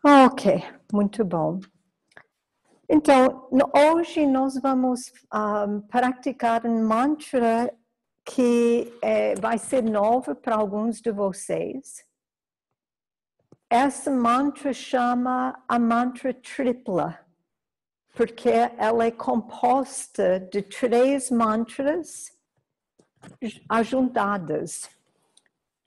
Ok, muito bom. Então, hoje nós vamos praticar um mantra que vai ser novo para alguns de vocês. Essa mantra chama a mantra tripla, porque ela é composta de 3 mantras ajuntadas.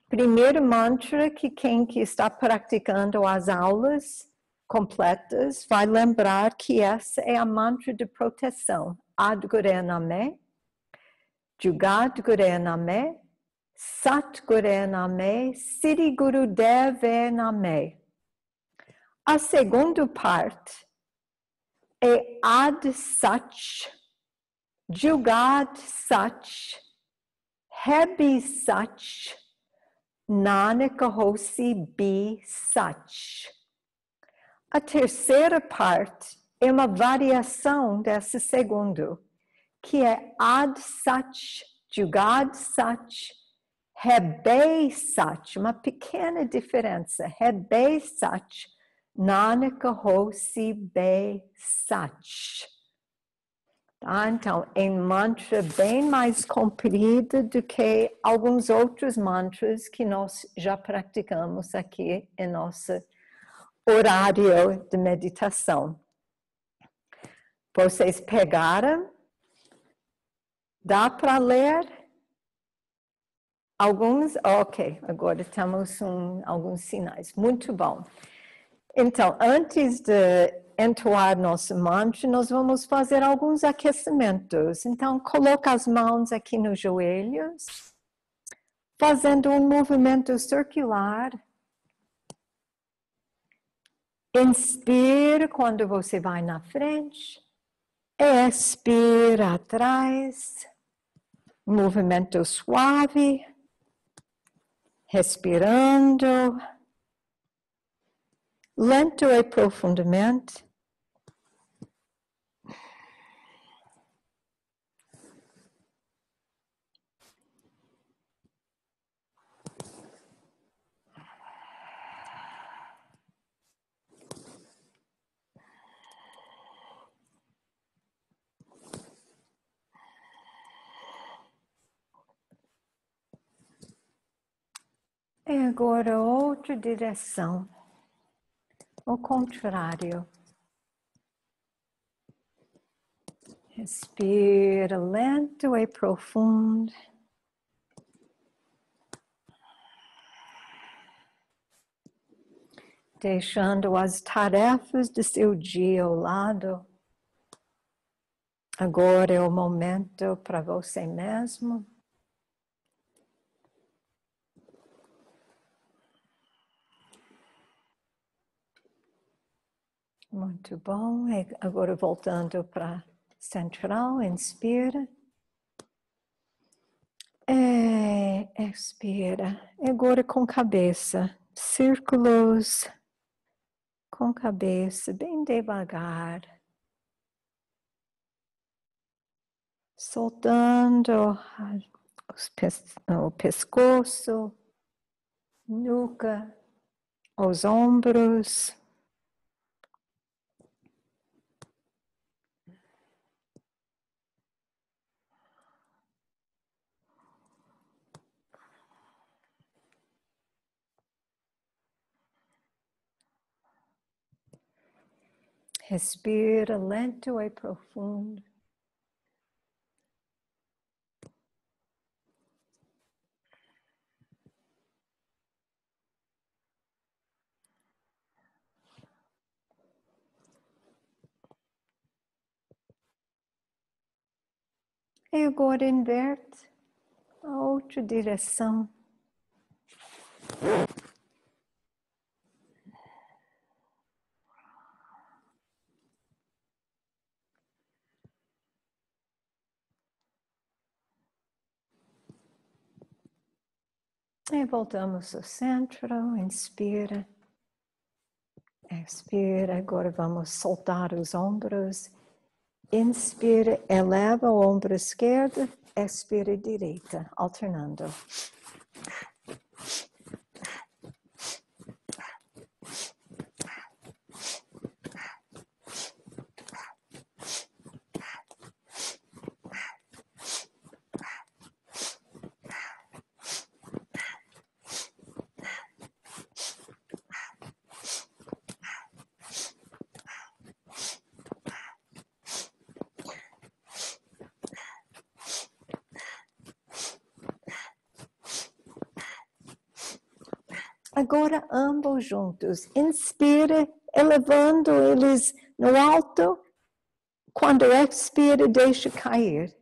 Primeiro mantra que quem que está praticando as aulas completas vai lembrar que essa é a mantra de proteção. Ad Gure Name, Jugat Gure Name, Sat Gure Name, Siri Gurudev Name. A segunda parte é Ad Sach, Jugat Sach, Hebi Sach, Nanaka Hosi Bi Sach. A terceira parte é uma variação desse segundo, que é Ad Sach, Jugad Sach, Hebei Sach, uma pequena diferença, Hebei Sach, Nanaka Hosi Be Sach. Tá? Então, é um mantra bem mais comprido do que alguns outros mantras que nós já praticamos aqui em nosso horário de meditação. Vocês pegaram? Dá para ler? Alguns? Ok, agora temos alguns sinais. Muito bom. Então, antes de entoar nosso mantra, nós vamos fazer alguns aquecimentos. Então, coloca as mãos aqui nos joelhos, fazendo um movimento circular. Inspira quando você vai na frente, expira atrás, movimento suave, respirando, lento e profundamente. E agora outra direção, o contrário. Respira lento e profundo. Deixando as tarefas do seu dia ao lado. Agora é o momento para você mesmo. Muito bom. E agora voltando para central, inspira. E expira. E agora com cabeça. Círculos com cabeça, bem devagar. Soltando o pescoço, nuca, os ombros. Respira lento e profundo. E agora inverte a outra direção. E voltamos ao centro, inspira, expira, agora vamos soltar os ombros. Inspira, eleva o ombro esquerdo, expira direita, alternando. Agora ambos juntos. Inspira, elevando eles no alto. Quando expira, deixa cair.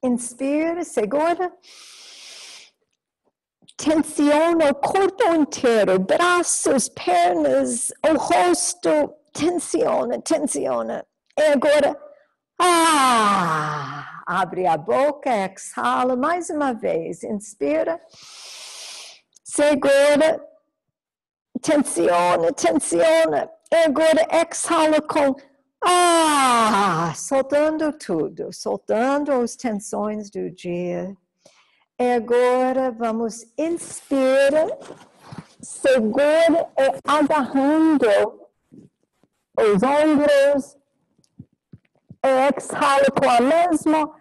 Inspira, segura. Tensiona o corpo inteiro, braços, pernas, o rosto. Tensiona, tensiona. E agora, abre a boca, exala mais uma vez. Inspira, segura, tensiona, tensiona. E agora exala com soltando tudo, soltando as tensões do dia. E agora vamos inspira, segura e agarrando os ombros. E exhala com a mesma.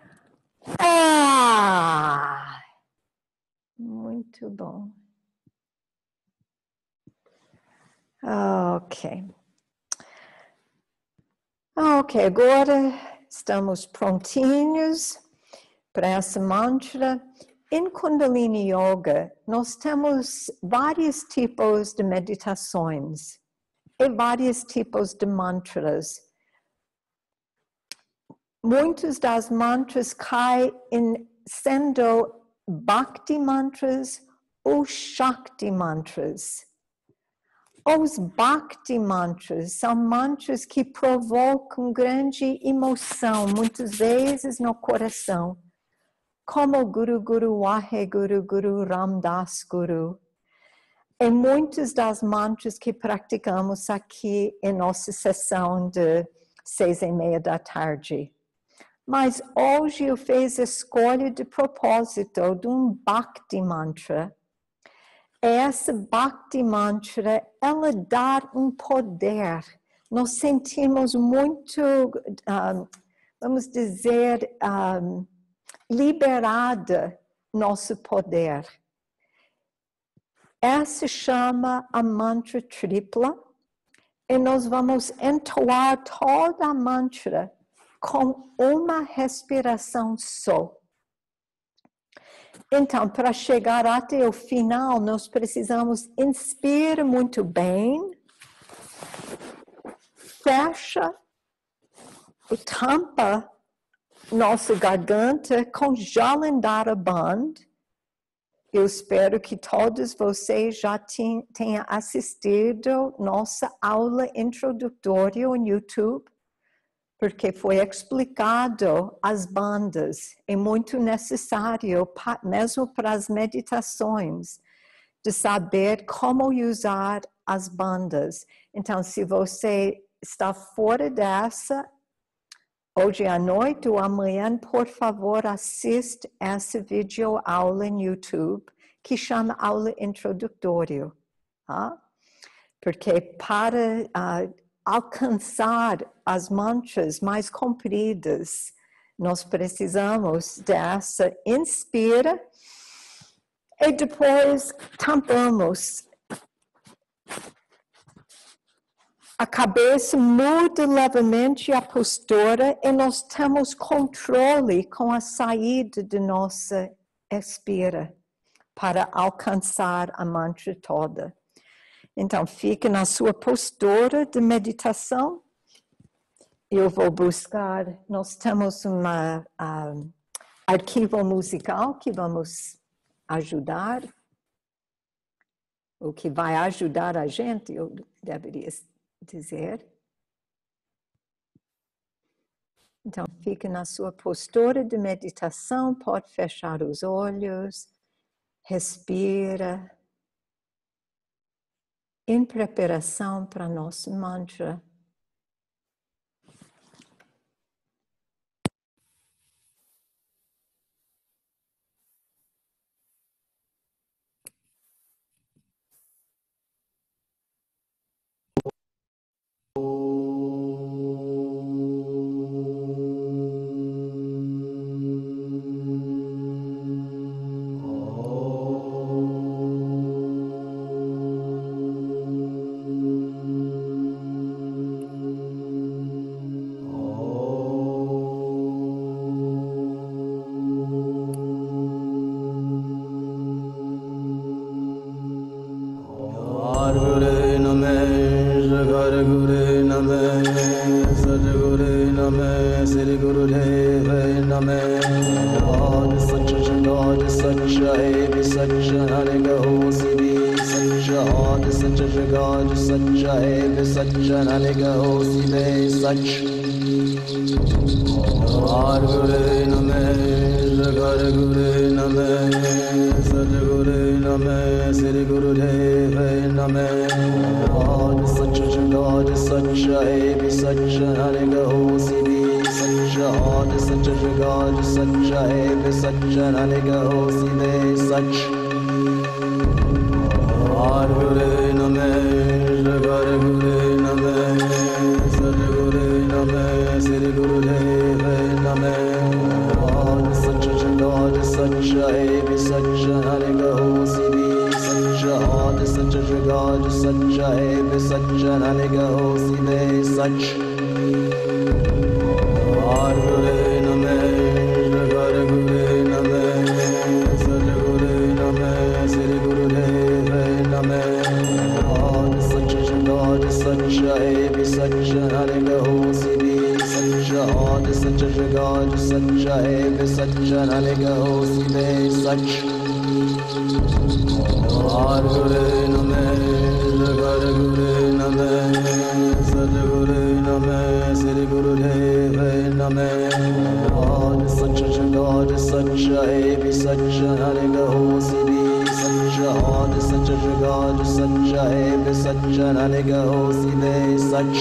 Muito bom. Ok. Ok, agora estamos prontinhos para essa mantra. Em Kundalini Yoga, nós temos vários tipos de meditações e vários tipos de mantras. Muitas das mantras caem sendo Bhakti mantras ou Shakti mantras. Os Bhakti mantras são mantras que provocam grande emoção, muitas vezes no coração, como Guru Guru Waheguru Guru Ram Das Guru. E muitas das mantras que praticamos aqui em nossa sessão de 6:30 da tarde. Mas hoje eu fiz a escolha de propósito de um Bhakti mantra. Essa Bhakti mantra, ela dá um poder. Nós sentimos muito, vamos dizer, liberada nosso poder. Essa chama a mantra tripla e nós vamos entoar toda a mantra com uma respiração só. Então, para chegar até o final, nós precisamos inspirar muito bem, fecha e tampa nossa garganta com Jalandhara Band. Eu espero que todos vocês já tenham assistido nossa aula introdutória no YouTube, porque foi explicado as bandas. É muito necessário, mesmo para as meditações, de saber como usar as bandas. Então, se você está fora dessa, hoje à noite ou amanhã, por favor, assiste essa videoaula no YouTube, que chama aula introdutória. Tá? Porque para alcançar as mantras mais compridas, nós precisamos dessa inspira e depois tampamos. A cabeça muda levemente a postura e nós temos controle com a saída de nossa expira para alcançar a mantra toda. Então, fique na sua postura de meditação. Eu vou buscar, nós temos um arquivo musical que vamos ajudar, o que vai ajudar a gente, eu deveria dizer. Então, fique na sua postura de meditação, pode fechar os olhos, respira. Em preparação para nosso mantra. Guru Namah Sadguru Namah Sri Guru Dev Namah God Sacha God Sacha Ebi Sacha Nanika Hosi Sacha God Sacha God Sacha Ebi Sacha Nanika Hosi Be Sach Guru Namah Guru Namah Sadguru Namah Sri Guru Dev Namah God Sacha God Sacha Ebi Sacha Nanika Hosi Sacha God Sacha God Sacha Ebi Sacha Nanika Hosi Be Sach Guru Namah Guru Namah Sadguru Namah Sri Guru Dev Namah God Sacha Ebi Sacha Nanika Hosi Sacha God Sacha God Sacha Ebi Sacha Nanika Hosi Be Sach Guru Namah Guru Namah Sadguru Namah Sri Guru Dev Namah God Sacha Ebi Sacha Nanika Hosi Sacha God Sacha God Sacha Ebi Sacha Nanika Hosi Be Sach Guru Namah Guru Namah Sadguru Namah Sri Guru Dev Namah God Sacha Ebi Sacha Nanika Hosi Sacha God Sacha God Sacha Ebi Sacha Nanika Hosi Be Sach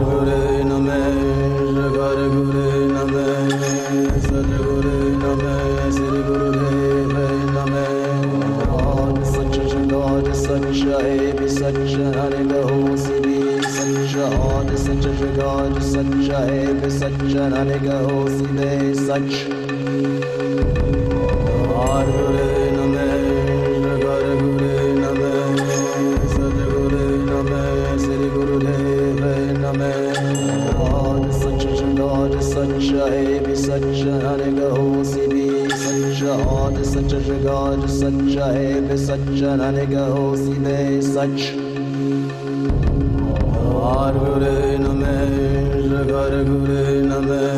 Guru Namah Guru Namah Sadguru Namah Sri Guru Dev Namah God Sacha Ebi Sacha Nanika Hosi Sacha God Sacha God Sacha Ebi Sacha Nanika Hosi Be Sach Guru Namah Guru Namah Sadguru Namah Sri Guru Dev Namah God Sacha Ebi Sacha Nanika Hosi Sacha God Sacha God Sacha Ebi Sacha Nanika Hosi Be Sach Guru Namah Guru Namah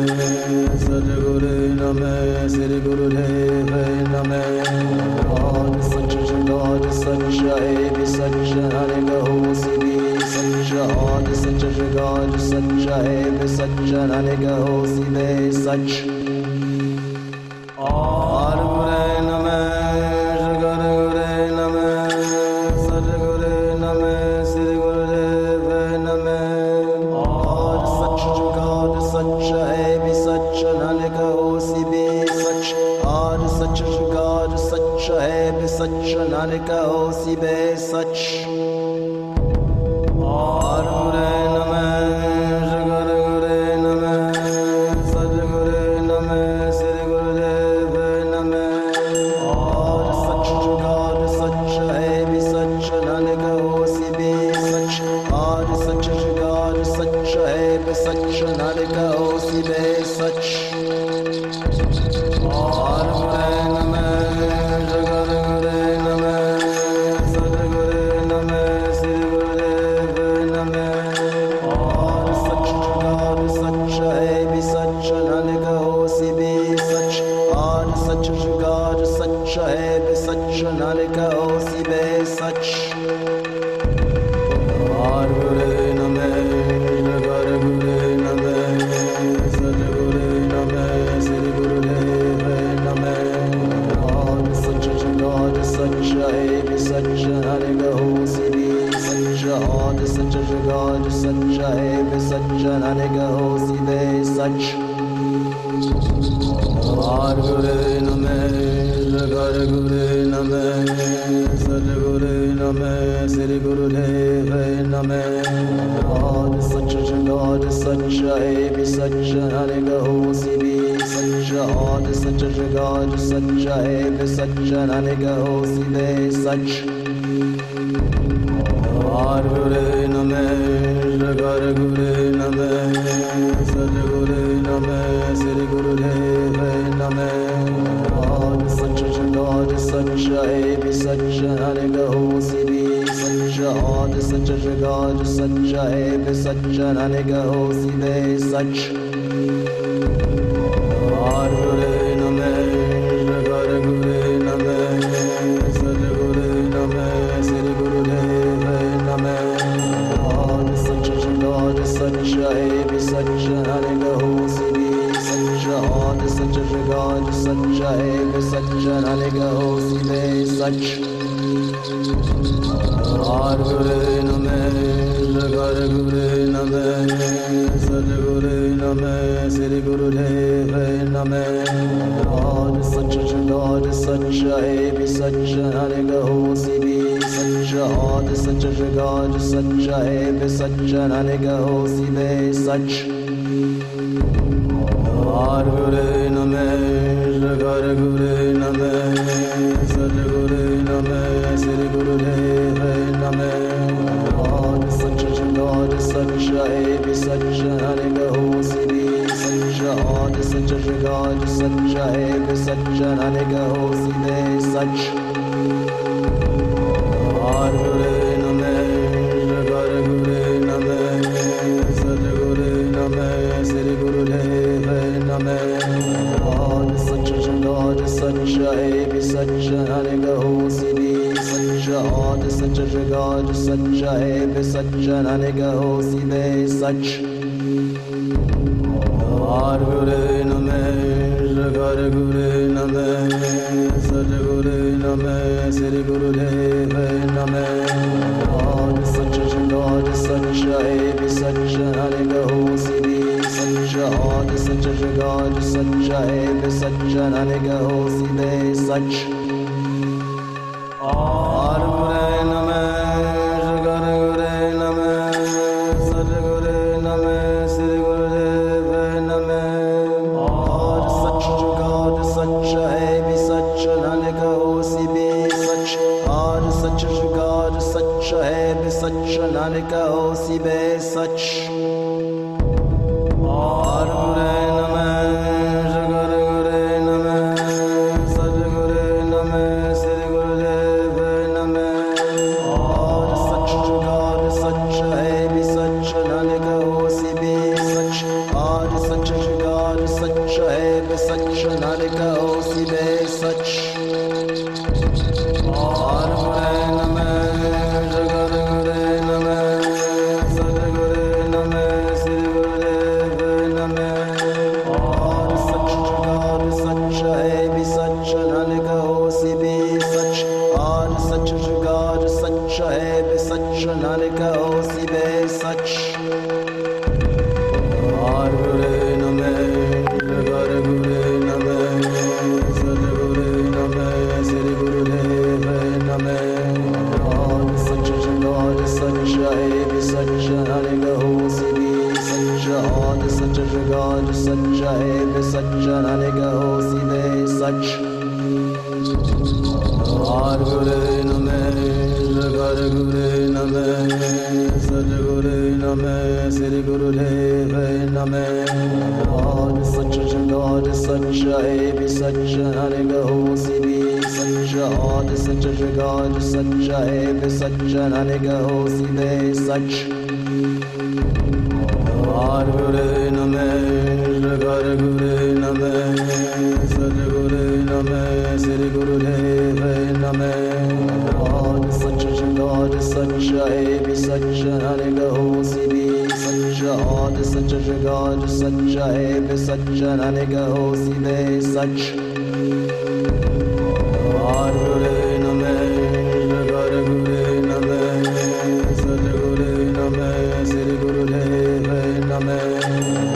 Sadguru Namah Sri Guru Dev Namah God Sacha Ebi Sacha Nanika Hosi Sacha God Sacha God Sacha Ebi Sacha Nanika Hosi Be Sach Guru Namah Guru Namah Sadguru Namah Sri Guru Dev Namah God Sacha Ebi Sacha Nanika Hosi Sach God Sacha God Sacha Ebi Sacha Nanika Hosi Be Sach Guru Namah Guru Namah Sadguru Namah Sri Guru Dev Namah God Sacha Ebi Sacha Nanika Hosi Sach God Sacha Ebi Sacha Nanika Hosi Be Sach Guru Namah Guru Namah Sadguru Namah Sri Guru Dev Namah God Sacha Ebi Sacha Nanika Hosi Sach God Sacha Ebi Sacha Nanika Hosi Be Sach Guru Namah Guru Namah Sadguru Namah Sri Guru Dev Namah God Sacha Ebi Sacha Nanika Hosi Sacha God Sacha God Sacha Ebi Sacha Nanika Hosi Be Sach Guru Namah Guru Namah Sadguru Namah Sri Guru Dev Namah God Sacha Ebi Sacha Nanika Hosi Sacha God Sacha God Sacha Ebi Sacha Nanika Hosi Be Sach Guru Namah Guru Namah Sadguru Namah Sri Guru Dev Namah God Sacha Ebi Sacha Nanika Hosi Sacha Ad Sacha Jagad Sacha Heb Sacha Nanika Hosi Be Sach Ar Gure Name Jagar Gure Name Sat Gure Name Sri Guru Dev Name Ad Sacha Jagad Sacha Heb Sacha Nanika Hosi Be Sacha Ad Sacha Jagad Sacha Heb Sacha Nanika Hosi Be Sach Ar Gure Name Jagar Gure Name Sat Gure Name Sri Guru Dev Name Ad Sacha Jagad Sacha Heb Sacha Nanika Hosi Be Sacha Ad Sacha Jagad Sacha Heb Sacha Nanika Hosi Be Sach Ar Gure Name Jagar Gure Name Sat Gure Name Sri Guru Dev Name Ad Sacha Jagad Sacha Heb Sacha Nanika Hosi Be Sacha Ad Sacha Jagad Sacha Heb Sacha Nanika Hosi Be Sach Ar Gure Name Jagar Gure Name Sat Gure Name Sri Guru Dev Name Ad Sacha Jagad Sacha Heb Sacha Nanika Hosi Be Sacha Ad Sacha Jagad Sacha Heb Sacha Nanika Hosi Be Sach Ar Gure Name Jagar Gure Name Sat Gure Name Sri Guru Dev Name Ad Sacha Jagad Sacha Heb Sacha Nanika Hosi Be Sacha Ad Sacha Jagad Sacha Heb Sacha Nanika Hosi Be Sach Ar Gure Name Jagar Gure Name Sat Gure Name Sri Guru Dev Name Ad Sacha Jagad Sacha Heb Sacha Nanika Hosi Be Sach Ad Sacha Jagad Sacha Heb Sacha Nanika Hosi Be Sach Ar Gure Name Jagar Gure Name Sat Gure Name Sri Guru Dev Name Ad Sacha Jagad Sacha Heb Sacha Nanika Hosi Be Sach Ad Sacha Jagad Sacha Heb Sacha Nanika Hosi Be Sach Ar Gure Name Jagar Gure Name Sat Gure Name Sri Guru Dev Name Ad Sacha Jagad Sacha Heb Sacha Nanika Hosi Be Sach Ad Sacha Jagad Sacha Heb Sacha Nanika Hosi Be Sach Ar Gure Name Jagar Gure Name Sat Gure Name Sri Guru Dev Name Ad Sacha Jagad Sacha Heb Sacha Nanika Hosi Be Sacha Ad Sacha Jagad Sacha Heb Sacha Nanika Hosi Be Sach Ar Gure Name Jagar Gure Name Sat Gure Name Sri Guru Dev Name Ad Sacha Jagad Sacha Heb Sacha Nanika Hosi Be Sacha Ad Sacha Jagad Sacha Heb Sacha Nanika Hosi Be Sach Ar Gure Name Jagar Gure Name Sat Gure Name Sri Guru Dev Name Ad Sacha Jagad Sacha Heb Sacha Nanika Hosi Be Sacha Ad Sacha Jagad Sacha Heb Sacha Nanika Hosi Be Sach Ar Gure Name Jagar Gure Name Sat Gure Name Sri Guru Dev Name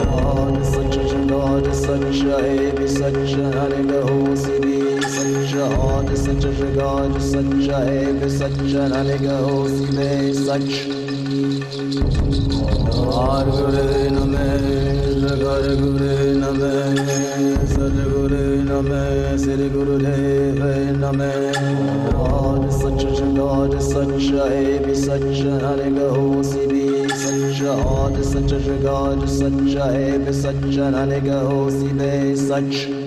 Ad Sacha Jagad Sacha Heb Sacha Nanika Hosi Be Sacha Ad Sacha Jagad Sacha Heb Sacha Nanika Hosi Be Sach Ar Gure Name Jagar Gure Name Sat Gure Name Sri Guru Dev Name Ad Sacha Jagad Sacha Heb Sacha Nanika Hosi Be Sacha Ad Sacha Jagad Sacha Heb Sacha Nanika Hosi Be Sach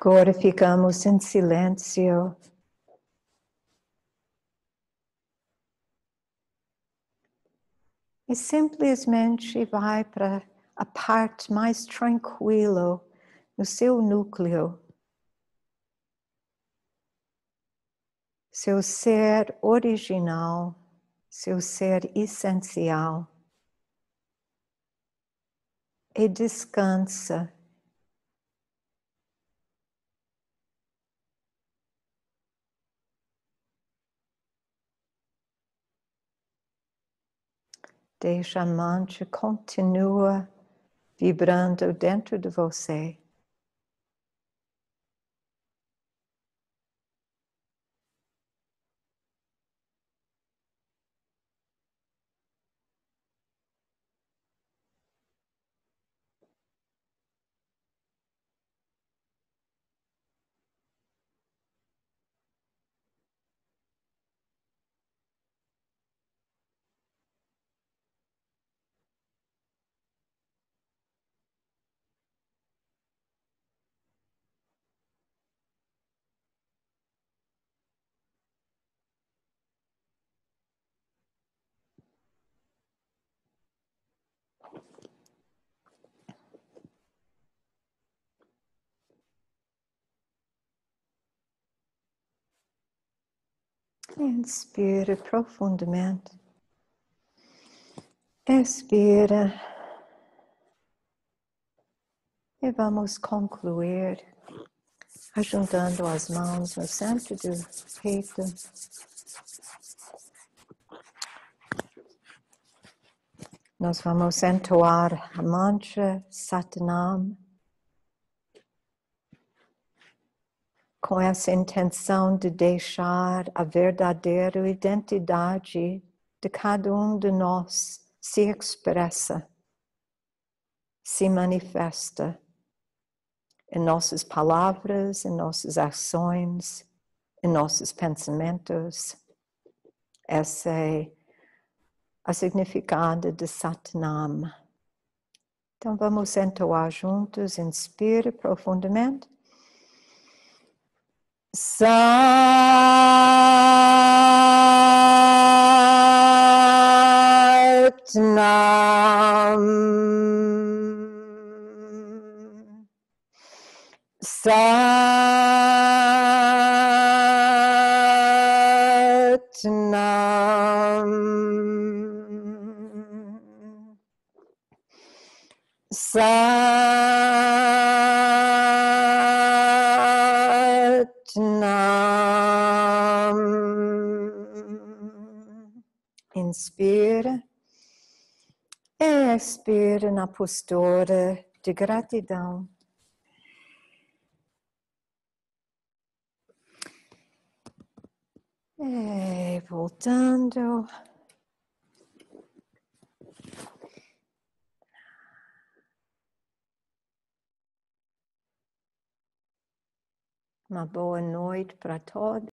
Agora ficamos em silêncio. E simplesmente vai para a parte mais tranquila no seu núcleo. Seu ser original, seu ser essencial. E descansa. Deixa a mantra continua vibrando dentro de você. Inspira profundamente. Expira. E vamos concluir ajuntando as mãos no centro do peito. Nós vamos entoar a mantra Satnam com essa intenção de deixar a verdadeira identidade de cada de nós se expressa, se manifesta em nossas palavras, em nossas ações, em nossos pensamentos. Essa é a significado de Satnam. Então vamos entoar juntos, inspire profundamente. Satnam. Satnam. Satnam. Inspira e expira na postura de gratidão. E voltando. Uma boa noite para todos.